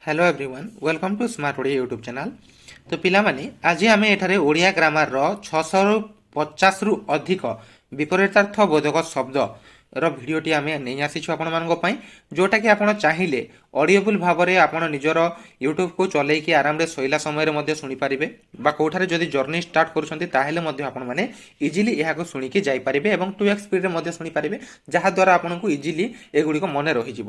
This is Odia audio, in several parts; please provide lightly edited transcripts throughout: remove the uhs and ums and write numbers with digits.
Hello everyone welcome to smart Odia YouTube channel. तो पिलामाने आज आम एठारे ओडिया ग्रामर 650 रु अधिक विपरीतार्थ बोधक शब्द भिडटी आम नहीं आसीछु आपण जोटा कि आपण चाहिए ऑडियोबुल भाव में आप निजर यूट्यूब को चलैकी आराम शोला समय शुणी पारे कौठार जदि जर्नी स्टार्ट करें इजिली यहाँ शुणिकी जापारे 2x स्पीड में शुणी पारे जहाद्वारा आपको इजिली एगुड़िक मन रही।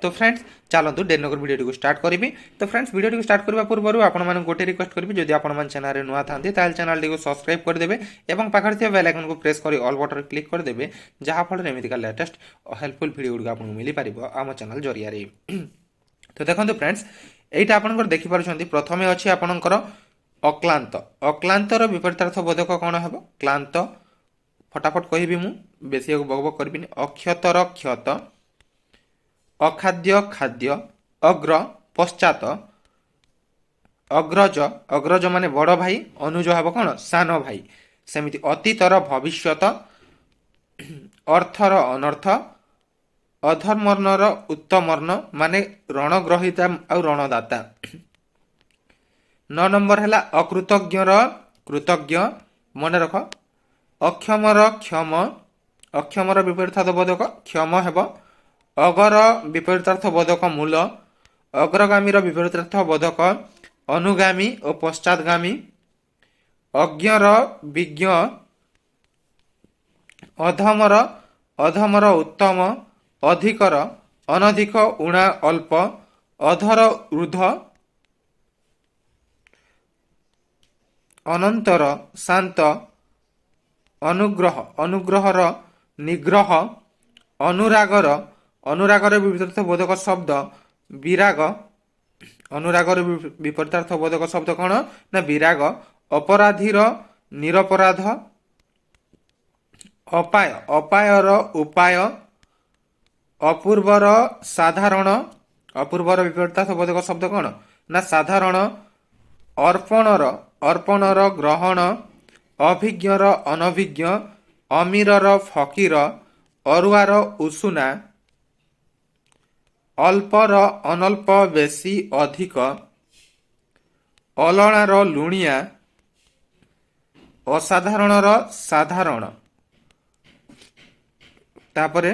तो फ्रेंड्स चलतु डेनकर वीडियो को स्टार्ट करी। तो फ्रेंड्स वीडियो को स्टार्ट करने पूर्व आपको गोटे रिक्वेस्ट करी जदि आप चैनल नुआ था चैनल को सब्सक्राइब करदे और पाखे बेल आइकन को प्रेस कर ऑल बटन क्लिक करदे जहाँफल एमतीका लेटेस्ट हेल्पफुल वीडियो गुड आपको मिल पार आम चैनल जरिया। तो देखो फ्रेंड्स यहाँ आप देखिपुं प्रथम अच्छी आपणकर अक्लांत अक्लांतर विपरीतार्थ बोधक कौन है क्लांत फटाफट कहबी मु बेसी बकबक करबिनी अक्षतर क्षत अखाद्य खाद्य अग्र पश्चात अग्रज अग्रज माने बड़ भाई अनुज हम कौन सान भाई सेमिति अतीतर भविष्यत अर्थर अनर्थ अधर्मर्णर उत्तमर्ण माने रणग्रहीता और रणदाता। 9 नंबर है अकृतज्ञर कृतज्ञ मन रख अक्षमर क्षम अक्षमर विपरीत बोधक क्षम हेब अगर विपरीतार्थ बोधक मूल अग्रगामी विपरीतार्थ बोधक अनुगामी और पश्चातगामी अज्ञर विज्ञ अधमर अधमर उत्तम अधिकर अनधिक उणा अल्प अधर ऊर्ध अनंतर शांत अनुग्रह अनुग्रहर निग्रह अनुरागर अनुरागर विपरीतार्थ बोधक शब्द विराग अनुरागर विपरीतार्थ बोधक शब्द कौन ना विराग अपराधीर निरपराध अपाय अपायर उपाय अपूर्वर साधारण अपूर्वर विपरीतार्थ बोधक शब्द कौन ना साधारण अर्पणर अर्पणर ग्रहण अभिज्ञर अनभिज्ञ अमीरर फकीर अरुआर उषुना अल्पर अनल्प बेसी अधिक अलणार लुणिया असाधारणर साधारण तापरे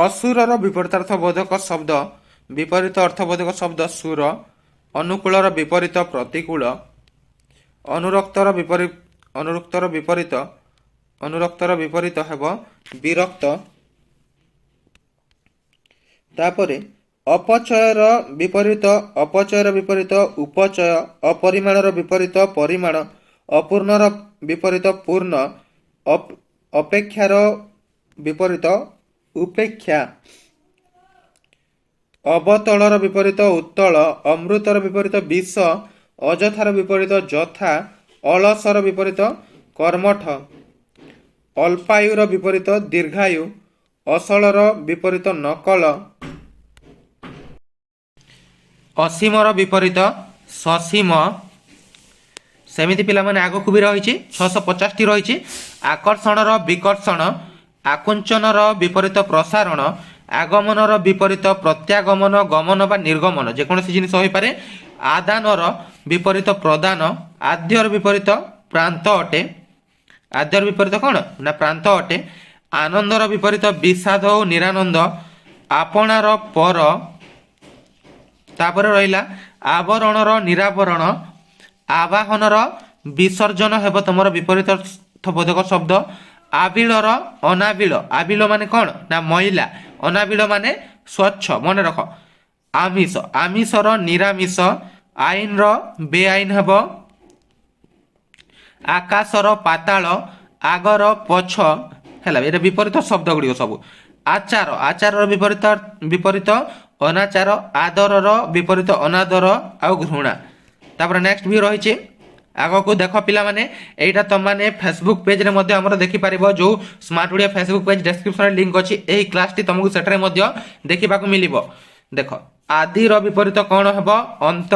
असुरर विपरीतार्थ बोधक शब्द विपरीत अर्थबोधक शब्द सुर अनुकूलर विपरीत प्रतिकूल अनुरक्तर विपरीत अनुरुक्तर विपरीत अनुरक्तर विपरीत हेब विरक्त तापरे अपचयर विपरीत उपचय अपरिमाणर विपरीत परिमाण अपूर्णर विपरीत पूर्ण अपेक्षार विपरीत उपेक्षा अवतलर विपरीत उत्तल अमृतर विपरीत विष अजथार विपरीत जथा अलसर विपरीत कर्मठ अल्पायुर विपरीत दीर्घायु असलर विपरीत नकल असीमर विपरीत ससीम सेमिति पिला माने आगो को भी रही 650 टी रही आकर्षणर विकर्षण आकुंचनर विपरीत प्रसारण आगमनर विपरीत प्रत्यागमन गमन बा निर्गमन जेकोसी जिनिस हो पारे आदानर विपरीत प्रदान आद्यर विपरीत प्रांत अटे आद्यर विपरीत कौन ना प्रांत अटे आनंदर विपरीत विषाद और निरानंद आपणार पर तापर रहिला आवरणर निरावरण आवाहनर विसर्जन हेब तुमर विपरीत बोधक शब्द आबिलर अनाबिल आबिल माने कौन ना महिला अनाबिल माने स्वच्छ मन रख आमिष आमिषर निरामिष आईन बेआईन हेब आकाशर पाताल आगर पछ है ये विपरीत शब्द गुड़िक सब आचार आचार विपरीत विपरीत अनाचार आदरर विपरीत अनादर आ घृणा तापर नेक्स्ट भी रही आग को देख पिला माने एटा तुम माने फेसबुक पेज रे मध्य हमर देखि पारिबो जो smart Odia Facebook page description link अछि एही क्लास टी तुमको सेटरे मध्य देखिबा को मिलिबो। देखो आदिर विपरीत कौन हेबो अंत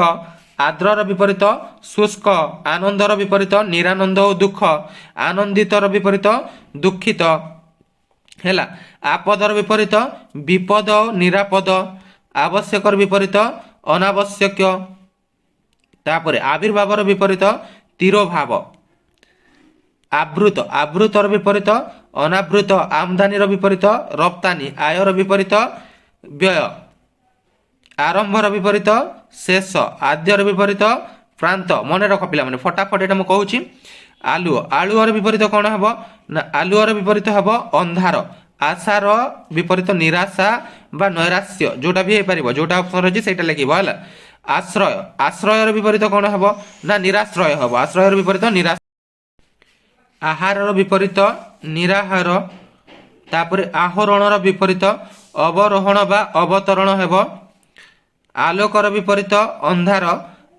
आद्रर विपरीत शुष्क आनंदर विपरीत निरानंद और दुख आनंदितर विपरीत दुखित है आपदर विपरीत विपद निरापद ଆବଶ୍ୟକର ବିପରୀତ ଅନାବଶ୍ୟକ। ତାପରେ ଆବିର୍ଭାବର ବିପରୀତ ତିରୋଭାବ। ଆବୃତ ଆବୃତର ବିପରୀତ ଅନାବୃତ। ଆମଦାନୀର ବିପରୀତ ରପ୍ତାନି। ଆୟର ବିପରୀତ ବ୍ୟୟ। ଆରମ୍ଭର ବିପରୀତ ଶେଷ। ଆଦ୍ୟର ବିପରୀତ ପ୍ରାନ୍ତ। ମନେ ରଖ ପିଲାମାନେ, ଫଟାଫଟ ଏଇଟା ମୁଁ କହୁଛି। ଆଲୁଅ ଆଲୁଅର ବିପରୀତ କ'ଣ ହେବ ନା ଆଲୁଅର ବିପରୀତ ହେବ ଅନ୍ଧାର। ଆଶାର ବିପରୀତ ନିରାଶା ବା ନୈରାଶ୍ୟ, ଯୋଉଟା ବି ହେଇପାରିବ, ଯୋଉଟା ଅପସନ୍ ରହିଛି ସେଇଟା ଲେଖିବ ହେଲା। ଆଶ୍ରୟ ଆଶ୍ରୟର ବିପରୀତ କ'ଣ ହେବ ନା ନିରାଶ୍ରୟ ହେବ। ଆଶ୍ରୟର ବିପରୀତ ନିରାଶ୍ରୟ। ଆହାରର ବିପରୀତ ନିରାହାର। ତାପରେ ଆହୋରଣର ବିପରୀତ ଅବରୋହଣ ବା ଅବତରଣ ହେବ। ଆଲୋକର ବିପରୀତ ଅନ୍ଧାର।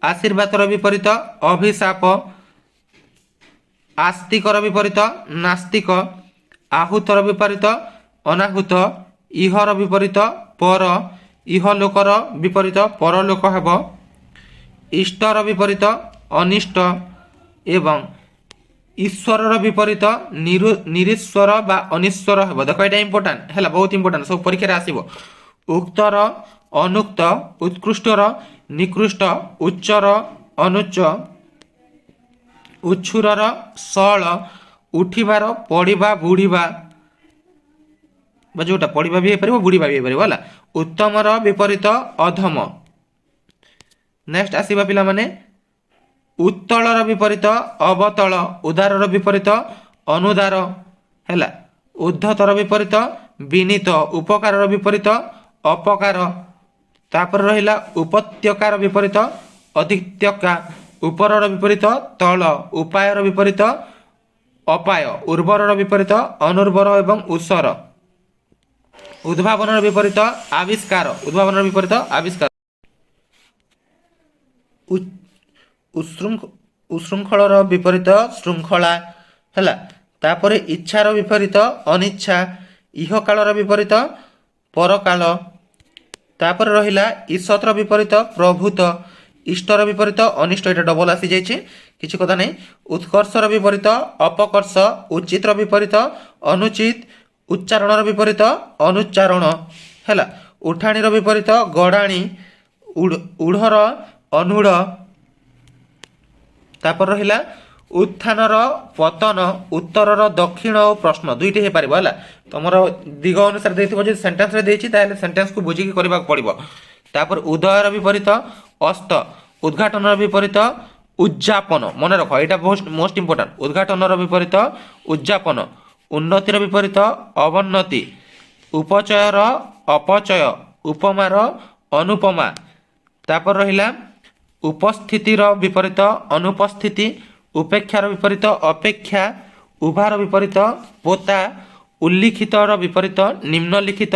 ଆଶୀର୍ବାଦର ବିପରୀତ ଅଭିଶାପ। ଆସ୍ତିକର ବିପରୀତ ନାସ୍ତିକ। ଆହୁତର ବିପରୀତ ଅନାହୁତ। ଇହର ବିପରୀତ ପର। ଇହଲୋକର ବିପରୀତ ପରଲୋକ ହେବ। ଇଷ୍ଟର ବିପରୀତ ଅନିଷ୍ଟ ଏବଂ ଈଶ୍ୱରର ବିପରୀତ ନିରୀଶ୍ୱର ବା ଅନିଶ୍ୱର ହେବ। ଦେଖ ଏଇଟା ଇମ୍ପୋର୍ଟାଣ୍ଟ ହେଲା, ବହୁତ ଇମ୍ପୋର୍ଟାଣ୍ଟ, ସବୁ ପରୀକ୍ଷାରେ ଆସିବ। ଉକ୍ତର ଅନୁକ୍ତ। ଉତ୍କୃଷ୍ଟର ନିକୃଷ୍ଟ। ଉଚ୍ଚର ଅନୁଚ୍ଚ। ଉଛୁରର ସଳ। ଉଠିବାର ପଡ଼ିବା ବୁଡ଼ିବା, ବା ଯୋଉଟା ପଡ଼ିବା ବି ହେଇପାରିବ ବୁଡ଼ିବା ବି ହେଇପାରିବ ହେଲା। ଉତ୍ତମର ବିପରୀତ ଅଧମ। ନେକ୍ସଟ ଆସିବା ପିଲାମାନେ ଉତ୍ତଳର ବିପରୀତ ଅବତଳ। ଉଦାରର ବିପରୀତ ଅନୁଦାର ହେଲା। ଉଦ୍ଧତର ବିପରୀତ ବିନୀତ। ଉପକାରର ବିପରୀତ ଅପକାର। ତାପରେ ରହିଲା ଉପତ୍ୟକାର ବିପରୀତ ଅଧିତ୍ୟକା। ଉପରର ବିପରୀତ ତଳ। ଉପାୟର ବିପରୀତ ଅପାୟ। ଉର୍ବରର ବିପରୀତ ଅନୁର୍ବର ଏବଂ ଉଷର। ଉଦ୍ଭାବନର ବିପରୀତ ଆବିଷ୍କାର। ଉଦ୍ଭାବନର ବିପରୀତ ଆବିଷ୍କାର। ଉଶୃଙ୍ଖଳର ବିପରୀତ ଶୃଙ୍ଖଳା ହେଲା। ତାପରେ ଇଚ୍ଛାର ବିପରୀତ ଅନିଚ୍ଛା। ଇହକାଳର ବିପରୀତ ପରକାଳ। ତାପରେ ରହିଲା ଈଷତର ବିପରୀତ ପ୍ରଭୂତ। ଇଷ୍ଟର ବିପରୀତ ଅନିଷ୍ଟ। এটা ଡବଲ ଆସିଯାଇଛି, କିଛି କଥା ନାହିଁ। ଉତ୍କର୍ଷର ବିପରୀତ ଅପକର୍ଷ। ଉଚିତର ବିପରୀତ ଅନୁଚିତ। ଉଚ୍ଚାରଣର ବିପରୀତ ଅନୁଚ୍ଚାରଣ ହେଲା। ଉଠାଣିର ବିପରୀତ ଗଡ଼ାଣି। ଉଢ଼ର ଅନୂଢ଼। ତାପରେ ରହିଲା ଉତ୍ଥାନର ପତନ। ଉତ୍ତରର ଦକ୍ଷିଣ ଓ ପ୍ରଶ୍ନ ଦୁଇଟି ହେଇପାରିବ ହେଲା। ତମର ଦିଗ ଅନୁସାରେ ଦେଇଥିବ, ଯଦି ସେଣ୍ଟେନ୍ସରେ ଦେଇଛି ତାହେଲେ ସେଣ୍ଟେନ୍ସକୁ ବୁଝିକି କରିବାକୁ ପଡ଼ିବ। ତାପରେ ଉଦୟର ବିପରୀତ ଅସ୍ତ। ଉଦ୍ଘାଟନର ବିପରୀତ ଉଦ୍ଯାପନ। ମନେ ରଖ, ଏଇଟା ମୋଷ୍ଟ ଇମ୍ପୋର୍ଟାଣ୍ଟ। ଉଦ୍ଘାଟନର ବିପରୀତ ଉଦ୍ଯାପନ। ଉନ୍ନତିର ବିପରୀତ ଅବନ୍ନତି। ଉପଚୟର ଅପଚୟ। ଉପମାର ଅନୁପମା। ତାପରେ ରହିଲା ଉପସ୍ଥିତିର ବିପରୀତ ଅନୁପସ୍ଥିତି। ଉପେକ୍ଷାର ବିପରୀତ ଅପେକ୍ଷା। ଉଭାର ବିପରୀତ ପୋତା। ଉଲ୍ଲିଖିତର ବିପରୀତ ନିମ୍ନଲିଖିତ।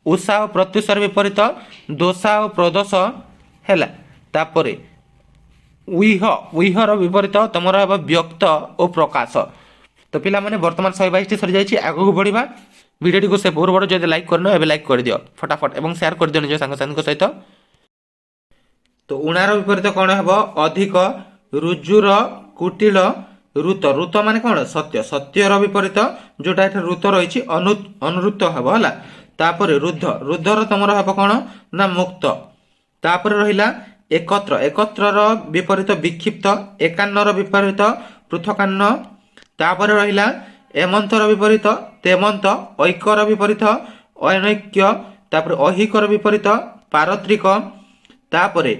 ଉଷା ଓ ପ୍ରତ୍ୟୁଷର ବିପରୀତ ଦୋଷା ଓ ପ୍ରଦୋଷ ହେଲା। ତାପରେ ଉଇହର ବିପରୀତ ତମର ହେବ ବ୍ୟକ୍ତ ଓ ପ୍ରକାଶ। ତ ପିଲାମାନେ ବର୍ତ୍ତମାନ 122ଟି ସରିଯାଇଛି, ଆଗକୁ ବଢ଼ିବା। ଭିଡ଼ିଓଟିକୁ ସେ ପୂର୍ବରୁ ଯଦି ଲାଇକ୍ କରିନ ଏବେ ଲାଇକ୍ କରିଦିଅ ଫଟାଫଟ ଏବଂ ସେୟାର କରିଦିଅ ନିଜ ସାଙ୍ଗସାଥୀଙ୍କ ସହିତ। ତ ଉଣାର ବିପରୀତ କ'ଣ ହେବ ଅଧିକ। ରୁଜୁର କୁଟିଳ। ଋତ ଋତ ମାନେ କ'ଣ ସତ୍ୟ। ସତ୍ୟର ବିପରୀତ ଯୋଉଟା ଏଠାରେ ଋତ ରହିଛି ଅନୁଋତ ହେବ ହେଲା। ତାପରେ ରୁଦ୍ଧ। ରୁଦ୍ଧର ତମର ହେବ କ'ଣ ନା ମୁକ୍ତ। ତାପରେ ରହିଲା ଏକତ୍ର। ଏକତ୍ରର ବିପରୀତ ବିକ୍ଷିପ୍ତ। ଏକାନ୍ନର ବିପରୀତ ପୃଥକାନ୍ନ। ତାପରେ ରହିଲା ଏମନ୍ତର ବିପରୀତ ତେମନ୍ତ। ଐକ୍ୟର ବିପରୀତ ଅନୈକ୍ୟ। ତାପରେ ଐହିକର ବିପରୀତ ପାରତ୍ରିକ। ତାପରେ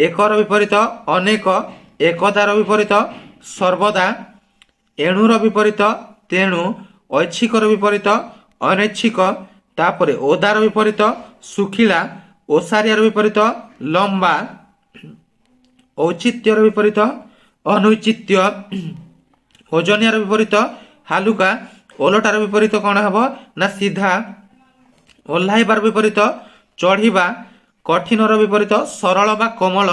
ଏକର ବିପରୀତ ଅନେକ। ଏକଦାର ବିପରୀତ ସର୍ବଦା। ଏଣୁର ବିପରୀତ ତେଣୁ। ଐଚ୍ଛିକର ବିପରୀତ ଅନୈଚ୍ଛିକ। ତାପରେ ଓଦାର ବିପରୀତ ଶୁଖିଲା। ଓସାରିଆର ବିପରୀତ ଲମ୍ବା। ଔଚିତ୍ୟର ବିପରୀତ ଅନୌଚିତ୍ୟ। ଓଜନିଆର ବିପରୀତ ହାଲୁକା। ଓଲଟାର ବିପରୀତ କ'ଣ ହେବ ନା ସିଧା। ଓହ୍ଲାଇବାର ବିପରୀତ ଚଢ଼ିବା। କଠିନର ବିପରୀତ ସରଳ ବା କୋମଳ।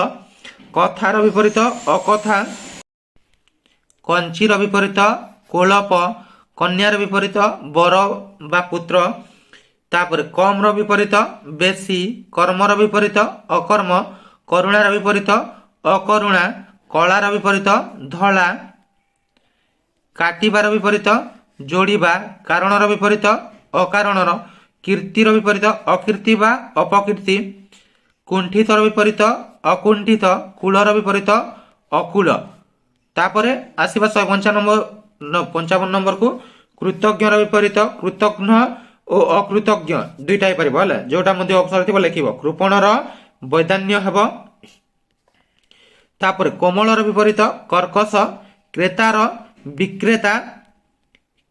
କଥାର ବିପରୀତ ଅକଥା। କଞ୍ଚିର ବିପରୀତ କୋଳପ। କନ୍ୟାର ବିପରୀତ ବର ବା ପୁତ୍ର। ତାପରେ କମର ବିପରୀତ ବେଶୀ। କର୍ମର ବିପରୀତ ଅକର୍ମ। କରୁଣାର ବିପରୀତ ଅକରୁଣା। କଳାର ବିପରୀତ ଧଳା। କାଟିବାର ବିପରୀତ ଯୋଡ଼ିବା। କାରଣର ବିପରୀତ ଅକାରଣର। କୀର୍ତ୍ତିର ବିପରୀତ ଅକୀର୍ତ୍ତି ବା ଅପକୀର୍ତ୍ତି, କୁଣ୍ଠିତର ବିପରୀତ ଅକୁଣ୍ଠିତ, କୂଳର ବିପରୀତ ଅକୂଳ। ତାପରେ ଆସିବା 155 ନମ୍ବରକୁ କୃତଜ୍ଞର ବିପରୀତ କୃତଘ୍ନ ଓ ଅକୃତଜ୍ଞ ଦୁଇଟା ହେଇପାରିବ ହେଲା, ଯୋଉଟା ମଧ୍ୟ ଅପସନ ଥିବ ଲେଖିବ। କୃପଣର ବୈଦାନ୍ୟ ହେବ। ତାପରେ କୋମଳର ବିପରୀତ କର୍କଶ, କ୍ରେତାର ବିକ୍ରେତା,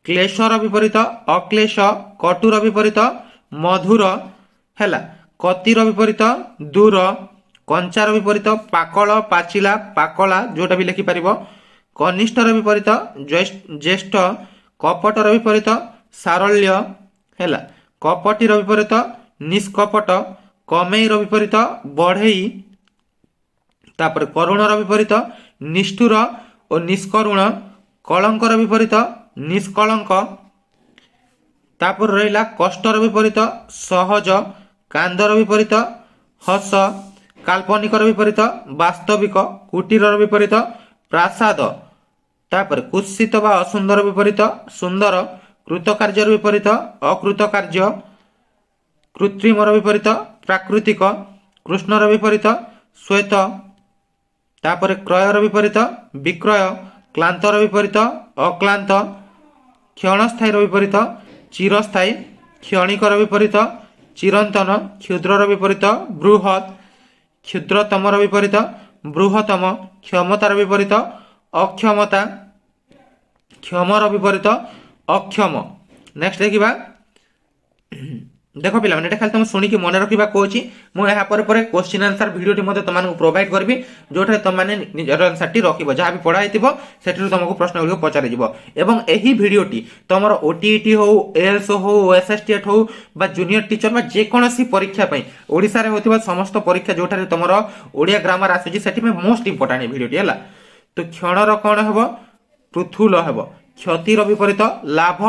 କ୍ଲେଶର ବିପରୀତ ଅକ୍ଲେଶ, କଟୁର ବିପରୀତ ମଧୁର ହେଲା, କତିର ବିପରୀତ ଦୂର, କଞ୍ଚାର ବିପରୀତ ପାକଳ ପାଚିଲା ପାକଳା ଯୋଉଟା ବି ଲେଖିପାରିବ। କନିଷ୍ଠର ବିପରୀତ ଜ୍ୟେଷ୍ଠ, କପଟର ବିପରୀତ ସାରଲ୍ୟ ହେଲା, କପଟିର ବିପରୀତ ନିଷ୍କପଟ, କମେଇର ବିପରୀତ ବଢେଇ। ତାପରେ କରୁଣର ବିପରୀତ ନିଷ୍ଠୁର ଓ ନିଷ୍କରୁଣ, କଳଙ୍କର ବିପରୀତ ନିଷ୍କଳଙ୍କ। ତାପରେ ରହିଲା କଷ୍ଟର ବିପରୀତ ସହଜ, କାନ୍ଦର ବିପରୀତ ହସ, କାଳ୍ପନିକର ବିପରୀତ ବାସ୍ତବିକ, କୁଟୀରର ବିପରୀତ ପ୍ରାସାଦ। ତାପରେ କୁତ୍ସିତ ବା ଅସୁନ୍ଦର ବିପରୀତ ସୁନ୍ଦର, କୃତକାର୍ଯ୍ୟର ବିପରୀତ ଅକୃତକାର୍ଯ୍ୟ, କୃତ୍ରିମର ବିପରୀତ ପ୍ରାକୃତିକ, କୃଷ୍ଣର ବିପରୀତ ଶ୍ୱେତ। ତାପରେ କ୍ରୟର ବିପରୀତ ବିକ୍ରୟ, କ୍ଲାନ୍ତର ବିପରୀତ ଅକ୍ଲାନ୍ତ, କ୍ଷଣସ୍ଥାୟୀର ବିପରୀତ ଚିରସ୍ଥାୟୀ, କ୍ଷଣିକର ବିପରୀତ ଚିରନ୍ତନ, କ୍ଷୁଦ୍ରର ବିପରୀତ ବୃହତ୍, କ୍ଷୁଦ୍ରତମର ବିପରୀତ ବୃହତ୍ତମ, କ୍ଷମତାର ବିପରୀତ ଅକ୍ଷମତା, କ୍ଷମର ବିପରୀତ ଅକ୍ଷମ। ନେକ୍ସଟ ଦେଖିବା। देख पिला खाली तुम शुणिकी मन रखा कौच मुझे पर क्वेश्चन आंसर भिडियो तुमको प्रोवाइड करी जो तुमने निजर आंसर टी रख जहाँ भी पढ़ाई से तुमको प्रश्न गुड़िक पचार यही भिडियोटी तुम ओटीईटी हो एल्स हो एसएसटीएट हो जूनियर टीचर जेकोसी परीक्षा ओडिशा होता समस्त परीक्षा जो तुम ओडिया ग्रामर आसूसी मोस्ट इंपोर्टाट भिडियोटी है। तो क्षणर कौन हम पृथुल हम, क्षतिर विपरीत लाभ,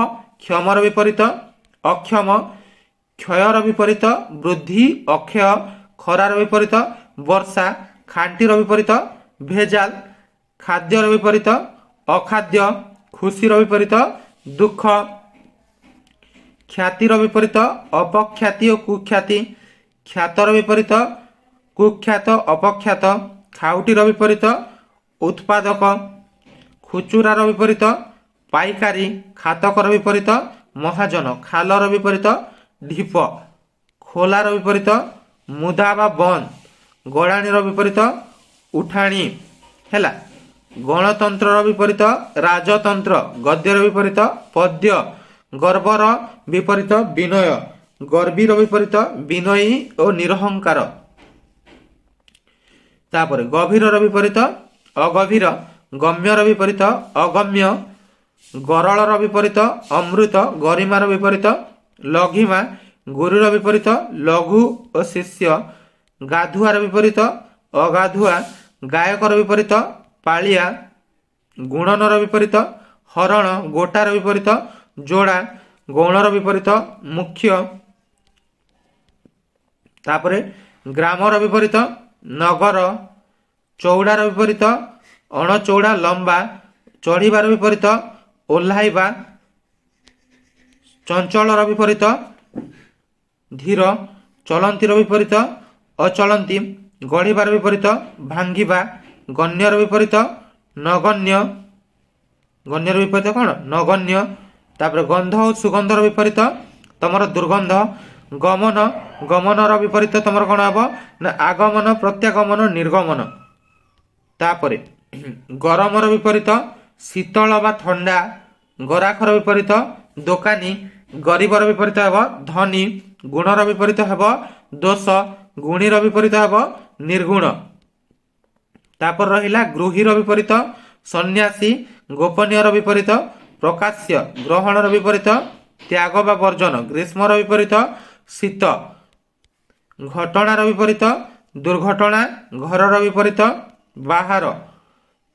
क्षमर विपरीत अक्षम, क्षयर विपरीत वृद्धि अक्षय, खरार विपरीत वर्षा, खांटीर विपरीत भेजाल, खाद्यर विपरीत अखाद्य, खुशीर विपरीत दुख, ख्यातिर विपरीत अपख्याति और कुख्याति, ख्यातर विपरीत कुख्यात अपख्यात, खाउटीर विपरीत उत्पादक, खुचुरार विपरीत पाइकारी, खातकर विपरीत महाजन, खालर विपरीत ढीप, खोलार विपरीत मुदा बा बंद, गड़ाणीर विपरीत उठाणी हैला, गणतंत्र विपरीत राजतंत्र, गद्यर विपरीत पद्य, गर्वर विपरीत विनय, गर्वीर विपरीत विनयी और निरहंकार। तापर गभीर विपरीत अगभीर, गम्यर विपरीत अगम्य, गरलर विपरीत अमृत, गरिमार विपरीत लघिमा, गुरुर विपरीत लघु और शिष्य, गाधुआर विपरीत अगाधुआ, गायकर विपरीत पालिया, गुणनर विपरीत हरण, गोटार विपरीत जोड़ा, गौणर विपरीत मुख्य। तापरे ग्रामर विपरीत नगर, चौड़ार विपरीत अणचौड़ा लंबा, चढ़ीबार विपरीत ओह्लाइबा, चंचलर विपरीत धीर, चलंतीर विपरीत अचलंती, गढ़ीबार विपरीत भांगिबा, गण्यर विपरीत नगण्य, गण्यर विपरीत कौन नगण्य। तापर गंध और सुगंधर विपरीत तुमर दुर्गंध, गमन, गमनर विपरीत तुमर कौन हम ना आगमन प्रत्यागमन निर्गमन। तापरे गरमर विपरीत शीतल बा ठंडा, गराखर विपरीत दोकानी, गरीबर विपरीत हम धनी, गुणर विपरीत हम दोष, गुणीर विपरीत हम निर्गुण। तापर रहिला गृहीर विपरीत सन्यासी, गोपनीयर विपरीत प्रकाश्य, ग्रहणर विपरीत त्याग बा वर्जन, ग्रीष्मर विपरीत शीत, घटनार विपरीत दुर्घटना, घरर विपरीत बाहर।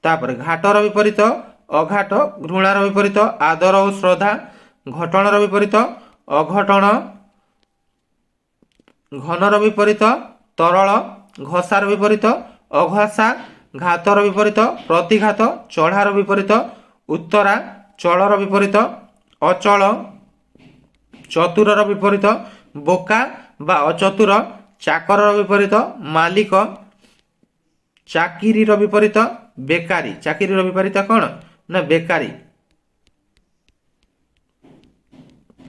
तापर घाटर विपरीत अघाट, घृणार विपरीत आदर और श्रद्धा, घटनार विपरीत अघटन, घनर विपरीत तरल, घसार विपरीत अघसा, घातर विपरीत प्रतिघात, चढ़ार विपरीत उत्तरा, चलर विपरीत अचल, चतुरर विपरीत ବୋକା ବା ଅଚତୁର, ଚାକରର ବିପରୀତ ମାଲିକ, ଚାକିରିର ବିପରୀତ ବେକାରୀ। ଚାକିରିର ବିପରୀତ କ'ଣ ନା ବେକାରୀ।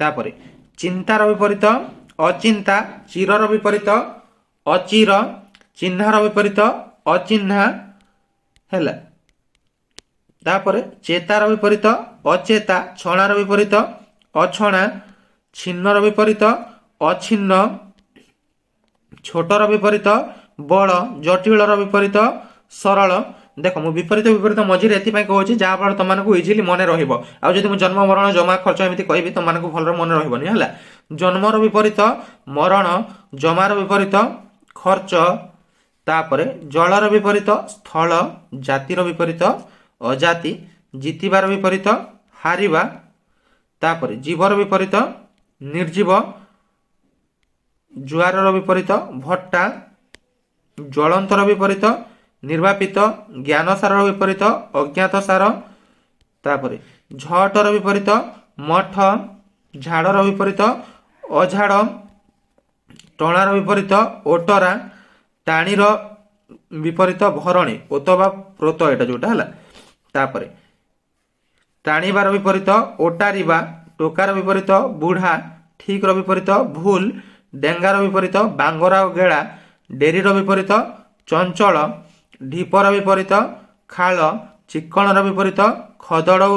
ତାପରେ ଚିନ୍ତାର ବିପରୀତ ଅଚିନ୍ତା, ଚିରର ବିପରୀତ ଅଚିର, ଚିହ୍ନାର ବିପରୀତ ଅଚିହ୍ନା ହେଲା। ତାପରେ ଚେତାର ବିପରୀତ ଅଚେତା, ଛଣାର ବିପରୀତ ଅଛଣା, ଛିନ୍ନର ବିପରୀତ ଅଛିନ୍ନ, ଛୋଟର ବିପରୀତ ବଳ, ଜଟିଳର ବିପରୀତ ସରଳ। ଦେଖ ମୁଁ ବିପରୀତ ବିପରୀତ ମଝିରେ ଏଥିପାଇଁ କହୁଛି ଯାହାଫଳରେ ତୁମମାନଙ୍କୁ ଇଜିଲି ମନେ ରହିବ। ଆଉ ଯଦି ମୁଁ ଜନ୍ମ ମରଣ ଜମା ଖର୍ଚ୍ଚ ଏମିତି କହିବି ତୁମମାନଙ୍କୁ ଭଲରେ ମନେ ରହିବନି ହେଲା। ଜନ୍ମର ବିପରୀତ ମରଣ, ଜମାର ବିପରୀତ ଖର୍ଚ୍ଚ, ତାପରେ ଜଳର ବିପରୀତ ସ୍ଥଳ, ଜାତିର ବିପରୀତ ଅଜାତି, ଜିତିବାର ବିପରୀତ ହାରିବା, ତାପରେ ଜୀବର ବିପରୀତ ନିର୍ଜୀବ, ଜୁଆରର ବିପରୀତ ଭଟ୍ଟା, ଜ୍ୱଳନ୍ତର ବିପରୀତ ନିର୍ବାପିତ, ଜ୍ଞାନସାରର ବିପରୀତ ଅଜ୍ଞାତସାର, ତାପରେ ଝଟର ବିପରୀତ ମଠ, ଝାଡ଼ର ବିପରୀତ ଅଝାଡ଼, ଟଣାର ବିପରୀତ ଓଟରା, ଟାଣିର ବିପରୀତ ଭରଣୀ, ଓତ ବା ପ୍ରୋତ ଏଟା ଯୋଉଟା ହେଲା। ତାପରେ ଟାଣିବାର ବିପରୀତ ଓଟାରିବା, ଟୋକାର ବିପରୀତ ବୁଢ଼ା, ଠିକର ବିପରୀତ ଭୁଲ, ଡେଙ୍ଗାର ବିପରୀତ ବାଙ୍ଗରା ଓ ଗେଳା, ଡେରିର ବିପରୀତ ଚଞ୍ଚଳ, ଢିପର ବିପରୀତ ଖାଳ, ଚିକ୍କଣର ବିପରୀତ ଖଦଡ଼ ଓ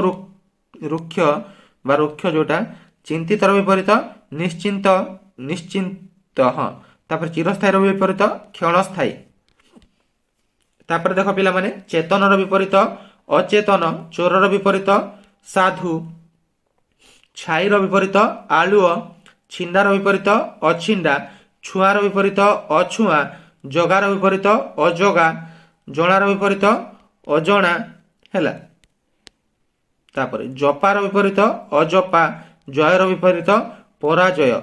ରୁକ୍ଷ ବା ରୁକ୍ଷ ଯୋଉଟା, ଚିନ୍ତିତର ବିପରୀତ ନିଶ୍ଚିନ୍ତ, ନିଶ୍ଚିନ୍ତ ହଁ। ତାପରେ ଚିରସ୍ଥାୟୀର ବିପରୀତ କ୍ଷଣସ୍ଥାୟୀ। ତାପରେ ଦେଖ ପିଲାମାନେ ଚେତନର ବିପରୀତ ଅଚେତନ, ଚୋରର ବିପରୀତ ସାଧୁ, ଛାଇର ବିପରୀତ ଆଲୁଅ, ଛିଣ୍ଡାର ବିପରୀତ ଅଛିଣ୍ଡା, ଛୁଆଁର ବିପରୀତ ଅଛୁଆଁ, ଜଗାର ବିପରୀତ ଅଜଗା, ଜଣାର ବିପରୀତ ଅଜଣା ହେଲା। ତାପରେ ଜପାର ବିପରୀତ ଅଜପା, ଜୟର ବିପରୀତ ପରାଜୟ,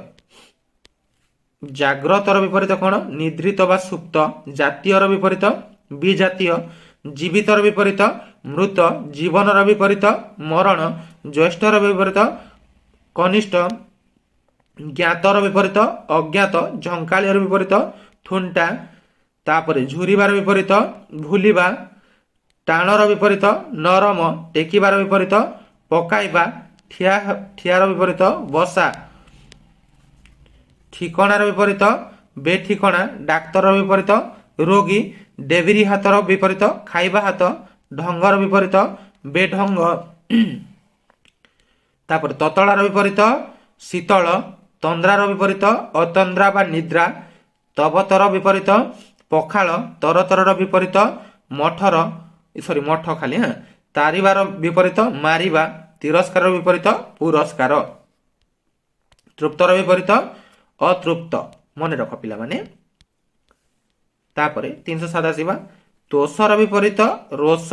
ଜାଗ୍ରତର ବିପରୀତ କ'ଣ ନିଦ୍ରିତ ବା ସୁପ୍ତ, ଜାତୀୟର ବିପରୀତ ବିଜାତୀୟ, ଜୀବିତର ବିପରୀତ ମୃତ, ଜୀବନର ବିପରୀତ ମରଣ, ଜ୍ୟେଷ୍ଠର ବିପରୀତ କନିଷ୍ଠ, ଜ୍ଞାତର ବିପରୀତ ଅଜ୍ଞାତ, ଝଙ୍କାଳିର ବିପରୀତ ଥୁଣ୍ଟା, ତାପରେ ଝୁରିବାର ବିପରୀତ ଭୁଲିବା, ଟାଣର ବିପରୀତ ନରମ, ଟେକିବାର ବିପରୀତ ପକାଇବା, ଠିଆର ବିପରୀତ ବସା, ଠିକଣାର ବିପରୀତ ବେଠିକଣା, ଡାକ୍ତରର ବିପରୀତ ରୋଗୀ, ଡେବିରି ହାତର ବିପରୀତ ଖାଇବା ହାତ, ଢଙ୍ଗର ବିପରୀତ ବେଢଙ୍ଗ, ତାପରେ ତତଳାର ବିପରୀତ ଶୀତଳ, ତନ୍ଦ୍ରାର ବିପରୀତ ଅତନ୍ଦ୍ରା ବା ନିଦ୍ରା, ତବତର ବିପରୀତ ପଖାଳ, ତରତରର ବିପରୀତ ମଠ ଖାଲି ହଁ, ତାରିବାର ବିପରୀତ ମାରିବା, ତିରସ୍କାର ବିପରୀତ ପୁରସ୍କାର, ତୃପ୍ତର ବିପରୀତ ଅତୃପ୍ତ। ମନେ ରଖ ପିଲାମାନେ। ତାପରେ 387 ତୋଷର ବିପରୀତ ରୋଷ,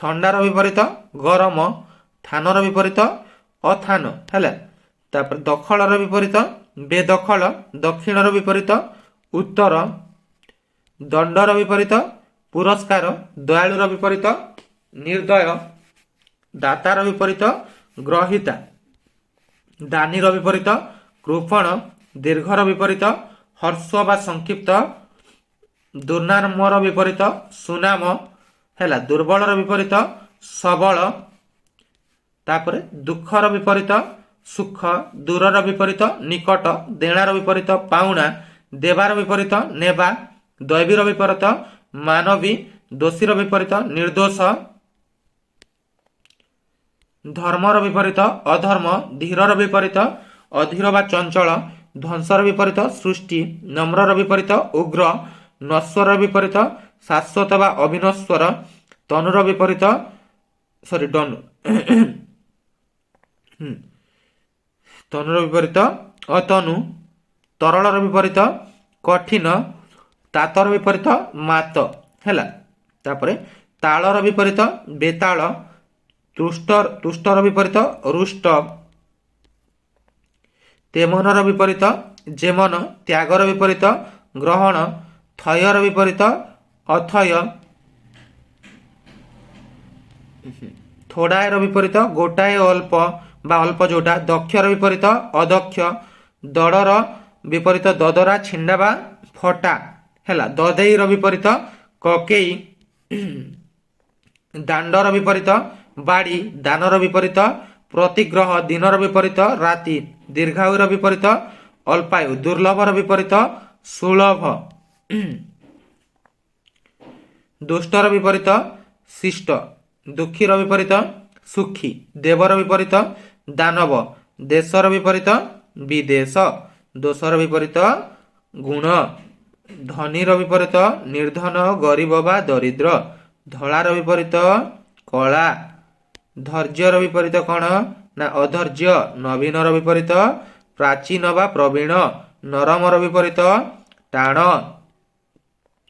ଥଣ୍ଡାର ବିପରୀତ ଗରମ, ଥାନର ବିପରୀତ ଅଥାନ ହେଲା। ତାପରେ ଦଖଲର ବିପରୀତ ବେଦଖଲ, ଦକ୍ଷିଣର ବିପରୀତ ଉତ୍ତର, ଦଣ୍ଡର ବିପରୀତ ପୁରସ୍କାର, ଦୟାଳୁର ବିପରୀତ ନିର୍ଦୟ, ଦାତାର ବିପରୀତ ଗ୍ରହିତା, ଦାନୀର ବିପରୀତ କୃପଣ, ଦୀର୍ଘର ବିପରୀତ ହର୍ଷ ବା ସଂକ୍ଷିପ୍ତ, ଦୁର୍ନାମର ବିପରୀତ ସୁନାମ ହେଲା, ଦୁର୍ବଳର ବିପରୀତ ସବଳ, ତାପରେ ଦୁଃଖର ବିପରୀତ ସୁଖ, ଦୂରର ବିପରୀତ ନିକଟ, ଦେଣାର ବିପରୀତ ପାଉଣା, ଦେବାର ବିପରୀତ ନେବା, ଦୈବୀର ବିପରୀତ ମାନବୀ, ଦୋଷୀର ବିପରୀତ ନିର୍ଦୋଷ, ଧର୍ମର ବିପରୀତ ଅଧର୍ମ, ଧୀରର ବିପରୀତ ଅଧୀର ବା ଚଞ୍ଚଳ, ଧ୍ୱଂସର ବିପରୀତ ସୃଷ୍ଟି, ନମ୍ରର ବିପରୀତ ଉଗ୍ର, ନଶ୍ୱର ବିପରୀତ ଶାଶ୍ୱତ ବା ଅବିନଶ୍ୱର, ତନୁର ବିପରୀତ ତନୁର ବିପରୀତ ଅତନୁ, ତରଳର ବିପରୀତ କଠିନ, ତାତର ବିପରୀତ ମାତ ହେଲା। ତାପରେ ତାଳର ବିପରୀତ ବେତାଳ, ତୁଷ୍ଟର ବିପରୀତ ରୁଷ୍ଟ, ତେମନର ବିପରୀତ ଯେମନ, ତ୍ୟାଗର ବିପରୀତ ଗ୍ରହଣ, ଥୟର ବିପରୀତ ଅଥୟ, ଥୋଡ଼ାଏର ବିପରୀତ ଗୋଟାଏ ଅଳ୍ପ ବା ଅଳ୍ପ ଯୋଉଟା, ଦକ୍ଷର ବିପରୀତ ଅଦକ୍ଷ, ଦଳର विपरीत ददरा छिंडा बा फटा हैला। ददेईर विपरीत ककेई, दांडर विपरीत बाड़ी, दानर विपरीत प्रतिग्रह, दिनर विपरीत राति, दीर्घायुर विपरीत अल्पायु, दुर्लभर विपरीत सुलभ, दुष्टर विपरीत शिष्ट, दुखीर विपरीत सुखी, देवर विपरीत दानव, देशर विपरीत विदेश, दोषर विपरीत गुण, धनीर विपरीत निर्धन गरीब बा दरिद्र, धଳାर विपरीत कला, धैर्यर विपरीत कौन ना अधैर्य, नवीनर विपरीत प्राचीन बा प्रवीण, नरमर विपरीत टाण,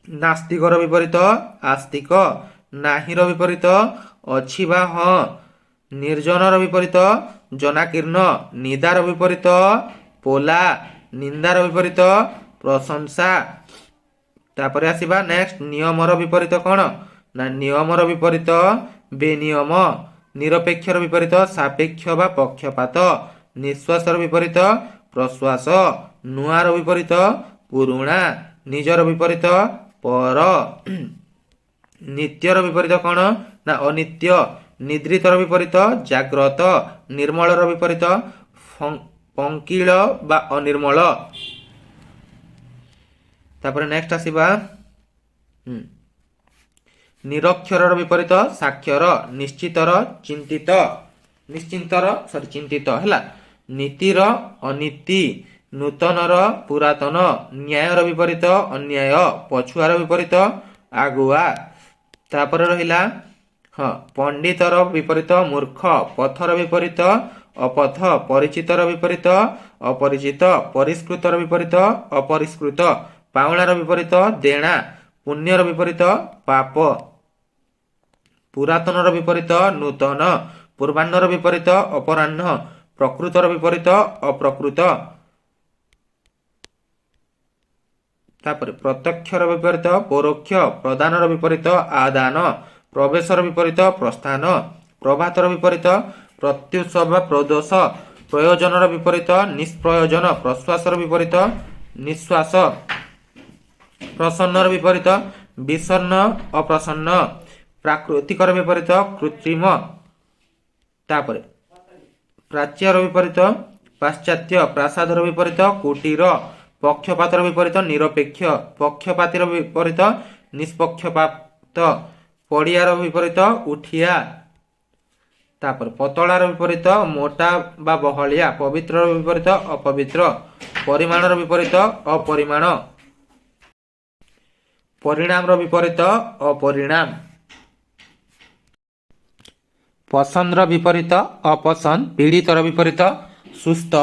नास्तिकर विपरीत आस्तिक, नाहीर विपरीत अछि बा हाँ, निर्जनर विपरीत जनाकीर्ण, निदार विपरीत पोला, निंदार विपरीत प्रशंसा। तापर आसीबा नेक्स्ट नियमर विपरीत कौन ना नियमर विपरीत बेनियम, निरपेक्षर विपरीत सापेक्ष बा पक्षपात, निश्वासर विपरीत प्रश्वास, नुआर विपरीत पुरुणा, निजर विपरीत पर, नित्यर विपरीत कौन ना अनित्य, निद्रितर विपरीत जाग्रत, निर्मलर विपरीत पंकिल बा अनिर्मल। तापर नेक्स्ट आसीबा निरक्षरर विपरीत साक्षर, निश्चितर चिंतित, निश्चिंतर सॉरी चिंतित हैला, नीतिर अनीति, नूतनर पुरातन, न्यायर विपरीत अन्याय, पछुआर विपरीत आगुआ। तापर रहिला हाँ पंडितर विपरीत मूर्ख, पथर विपरीत अपथ, परिचितर विपरीत अपरिचित, परिष्कृतर विपरीत अपरिष्कृत, पाउणार विपरीत देणा, पुण्यर विपरीत पाप, पुरातनर विपरीत नूतन, पूर्वाह्नर विपरीत अपराह्न, प्रकृतर विपरीत अप्रकृत। तापर प्रत्यक्षर विपरीत परोक्ष, प्रदानर विपरीत आदान, प्रवेशर विपरीत प्रस्थान, प्रभातर विपरीत प्रत्युष बा प्रदोष, प्रयोजनर विपरीत निष्प्रयोजन, प्रश्वासर विपरीत निश्वास, प्रसन्नर विपरीत विषण्ण अप्रसन्न, प्राकृतिकर विपरीत कृत्रिम। तापर प्राच्यर विपरीत पाश्चात्य, प्रासादर विपरीत कुटीर, पक्षपातर विपरीत निरपेक्ष, पक्षपातीर विपरीत निष्पक्षपात, पड़ियार विपरीत उठिया। तापर पतलार विपरीत मोटा बा बहलिया, पवित्र विपरीत अपवित्र, परिमाणर विपरीत अपरिमाण, परिणाम विपरीत अपरिणाम, पसंद विपरीत अपसंद, पीड़ितर विपरीत सुस्थ,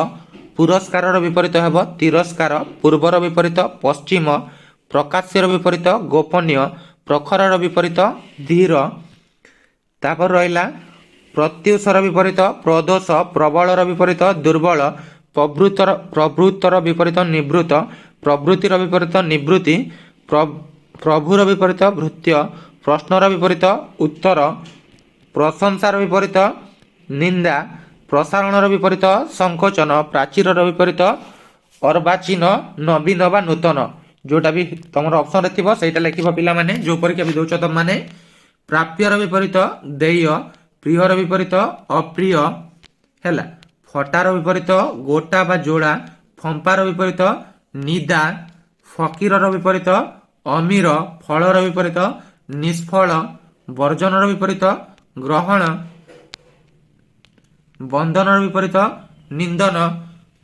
पुरस्कार विपरीत हेब तिरस्कार, पूर्वर विपरीत पश्चिम, प्रकाश्यर विपरीत गोपनीय, प्रखरर विपरीत धीर। तापर रहिला प्रत्युषर विपरीत प्रदोष, प्रबलर विपरीत दुर्बल, प्रभृतर विपरीत निवृत्त, प्रवृत्तिर विपरीत निवृत्ति, प्रभुर विपरीत भृत्य, प्रश्नर विपरीत उत्तर, प्रशंसार विपरीत निंदा, प्रसारणर विपरीत संकोचन, प्राचीरर विपरीत अर्वाचीन, नवीन बा नूतन। जोटा भी तुम ऑप्शन रे थिबो सेटा लिखिबो पिला माने जो परीक्षा भी दोच तुम माने। प्राप्यर विपरीत देय, प्रियर विपरीत अप्रिय हैला, फटार विपरीत गोटा बा जोड़ा, फंपार विपरीत निदा, फकीरर विपरीत अमीर, फलर विपरीत निष्फल, वर्जनर विपरीत ग्रहण, बंधनर विपरीत निंदन,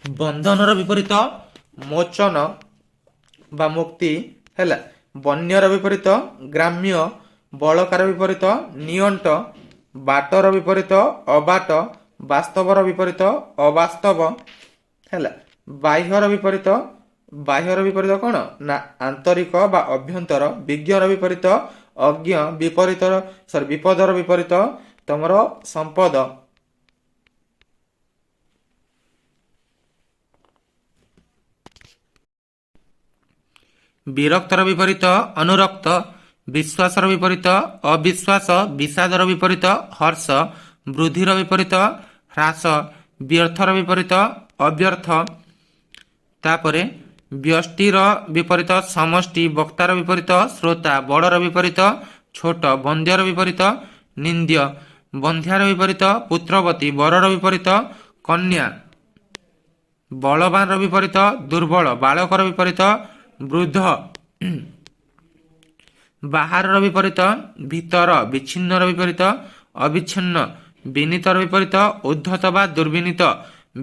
बंधनर विपरीत मोचन बा मुक्ति हैला, बन्यर विपरीत ग्राम्य, बलकार विपरीत नियंट, बाटर विपरीत अबाट, वास्तवर विपरीत अवास्तव हैला, बाह्यर विपरीत कौन ना आंतरिक बा अभ्यंतर, विज्ञर विपरीत अज्ञ, विपदर विपरीत तमर संपद। विरक्तर विपरीत अनुरक्त, विश्वासर विपरीत अविश्वास, विषादर विपरीत हर्ष, वृद्धिर विपरीत ह्रास, व्यर्थर विपरीत अव्यर्थ। ତାପରେ ବ୍ୟଷ୍ଟିର ବିପରୀତ ସମଷ୍ଟି, ବକ୍ତାର ବିପରୀତ ଶ୍ରୋତା, ବଡ଼ର ବିପରୀତ ଛୋଟ, ବନ୍ଧ୍ୟର ବିପରୀତ ନିନ୍ଦ୍ୟ, ବନ୍ଧ୍ୟାର ବିପରୀତ ପୁତ୍ରବତୀ, ବରର ବିପରୀତ କନ୍ୟା, ବଳବାନର ବିପରୀତ ଦୁର୍ବଳ, ବାଳକର ବିପରୀତ ବୃଦ୍ଧ, ବାହାରର ବିପରୀତ ଭିତର, ବିଚ୍ଛିନ୍ନର ବିପରୀତ ଅବିଚ୍ଛିନ୍ନ, ବିନୀତର ବିପରୀତ ଉଦ୍ଧତ ବା ଦୁର୍ବିନୀତ,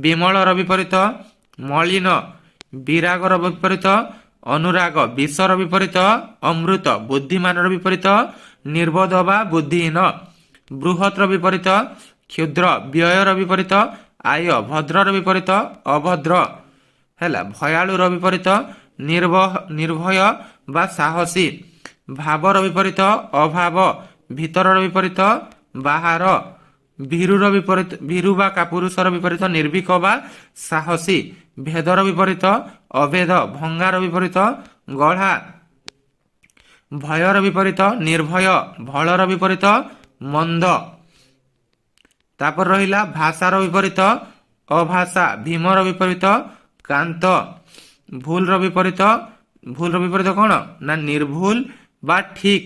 ବିମଳର ବିପରୀତ ମଳିନ, ବିରାଗର ବିପରୀତ ଅନୁରାଗ, ବିଷର ବିପରୀତ ଅମୃତ, ବୁଦ୍ଧିମାନର ବିପରୀତ ନିର୍ବୋଧ ବା ବୁଦ୍ଧିହୀନ, ବୃହତ୍ର ବିପରୀତ କ୍ଷୁଦ୍ର, ବ୍ୟୟର ବିପରୀତ ଆୟ, ଭଦ୍ରର ବିପରୀତ ଅଭଦ୍ର ହେଲା, ଭୟାଳୁର ବିପରୀତ ନିର୍ଭୟ ବା ସାହସୀ, ଭାବର ବିପରୀତ ଅଭାବ, ଭିତରର ବିପରୀତ ବାହାର, ଭୀରୁର ବିପରୀତ ଭୀରୁ ବା କାପୁରୁଷର ବିପରୀତ ନିର୍ଭୀକ ବା ସାହସୀ, ଭେଦର ବିପରୀତ ଅଭେଦ, ଭଙ୍ଗାର ବିପରୀତ ଗଢ଼ା, ଭୟର ବିପରୀତ ନିର୍ଭୟ, ଭଳର ବିପରୀତ ମନ୍ଦ। ତାପରେ ରହିଲା ଭାଷାର ବିପରୀତ ଅଭାଷା, ଭୀମର ବିପରୀତ କାନ୍ତ, ଭୁଲର ବିପରୀତ କ'ଣ ନା ନିର୍ଭୁଲ ବା ଠିକ